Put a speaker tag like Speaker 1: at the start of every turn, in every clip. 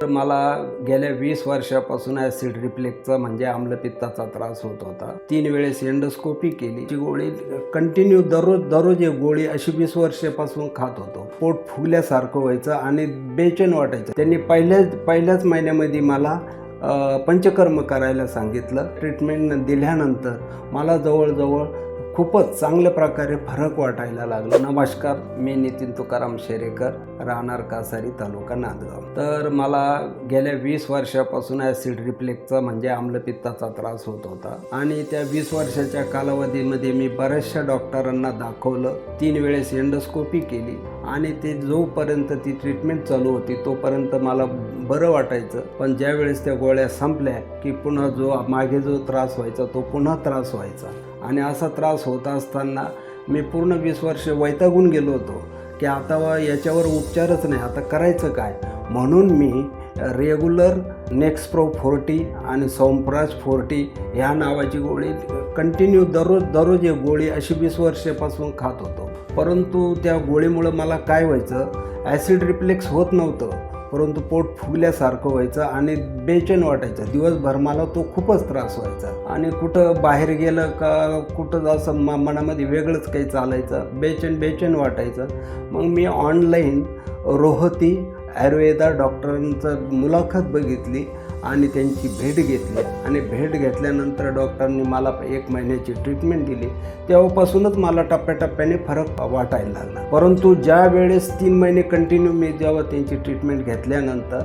Speaker 1: मला गेल्या 20 वर्षापासून ॲसिड रिफ्लेक्सचा म्हणजे आम्लपित्ताचा त्रास होत होता. 3 वेळेस एंडोस्कोपी केली. ती गोळी कंटिन्यू दररोज एक गोळी अशी 20 वर्षापासून खात होतो. पोट फुगल्यासारखं व्हायचं आणि बेचैन वाटायचं. त्यांनी पहिल्याच महिन्यामध्ये मला पंचकर्म करायला सांगितलं. ट्रीटमेंट दिल्यानंतर मला जवळजवळ खूपच चांगल्या प्रकारे फरक वाटायला लागला. नमस्कार, मी नितीन तुकाराम शेरेकर, राहणार कासारी, तालुका नांदगाव. तर मला गेल्या 20 वर्षापासून ॲसिड रिफ्लेक्सचा म्हणजे आम्लपित्ताचा त्रास होत होता आणि त्या 20 वर्षाच्या कालावधीमध्ये मी बऱ्याचशा डॉक्टरांना दाखवलं. 3 वेळेस एंडोस्कोपी केली आणि ते जोपर्यंत ती ट्रीटमेंट चालू होती तोपर्यंत मला बरं वाटायचं. पण ज्या वेळेस त्या गोळ्या संपल्या की पुन्हा मागे जो त्रास व्हायचा तो पुन्हा त्रास व्हायचा आणि असा त्रास होत असताना मी पूर्ण 20 वर्ष वैतागून गेलो होतो की आता याच्यावर उपचारच नाही, आता करायचं काय. म्हणून मी रेग्युलर नेक्सप्रो 40 आणि सोमप्राज 40 ह्या नावाची गोळी कंटिन्यू दररोज एक गोळी अशी 20 वर्षापासून खात होतो. परंतु त्या गोळीमुळं मला काय व्हायचं, ॲसिड रिफ्लेक्स होत नव्हतं, परंतु पोट फुगल्यासारखं व्हायचं आणि बेचैन वाटायचं. दिवसभर मला तो खूपच त्रास व्हायचा आणि कुठं बाहेर गेलं का कुठं असं मनामध्ये वेगळंच काही चालायचं, बेचैन वाटायचं. मग मी ऑनलाईन रोहती आयुर्वेदा डॉक्टरांचं मुलाखत बघितली आणि त्यांची भेट घेतली आणि भेट घेतल्यानंतर डॉक्टरांनी मला 1 महिन्याची ट्रीटमेंट दिली. तेव्हापासूनच मला टप्प्याटप्प्याने फरक वाटायला लागला. परंतु ज्या वेळेस 3 महिने कंटिन्यू मी जेव्हा त्यांची ट्रीटमेंट घेतल्यानंतर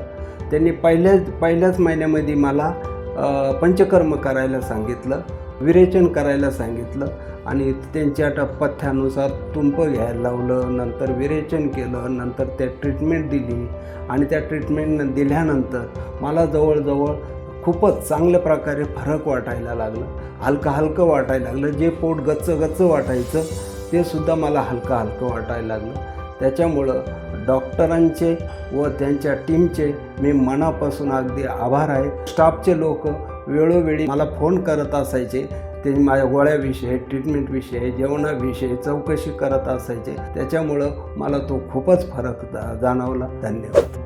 Speaker 1: त्यांनी पहिल्याच महिन्यामध्ये मला पंचकर्म करायला सांगितलं, विरेचन करायला सांगितलं आणि त्यांच्या पथ्यानुसार तुंप घ्यायला लावलं. नंतर विरेचन केलं, नंतर त्या ट्रीटमेंट दिली आणि त्या ट्रीटमेंट दिल्यानंतर मला जवळजवळ खूपच चांगल्या प्रकारे फरक वाटायला लागला. हलकं वाटायला लागलं. जे पोट गच्च वाटायचं ते सुद्धा मला हलकं वाटायला लागलं. त्याच्यामुळं डॉक्टरांचे व त्यांच्या टीमचे मी मनापासून अगदी आभार आहे. स्टाफचे लोक वेळोवेळी मला फोन करत असायचे. ते माझ्या गोळ्याविषयी, ट्रीटमेंटविषयी, जेवणाविषयी चौकशी करत असायचे. त्याच्यामुळं मला तो खूपच फरक जाणवला. धन्यवाद.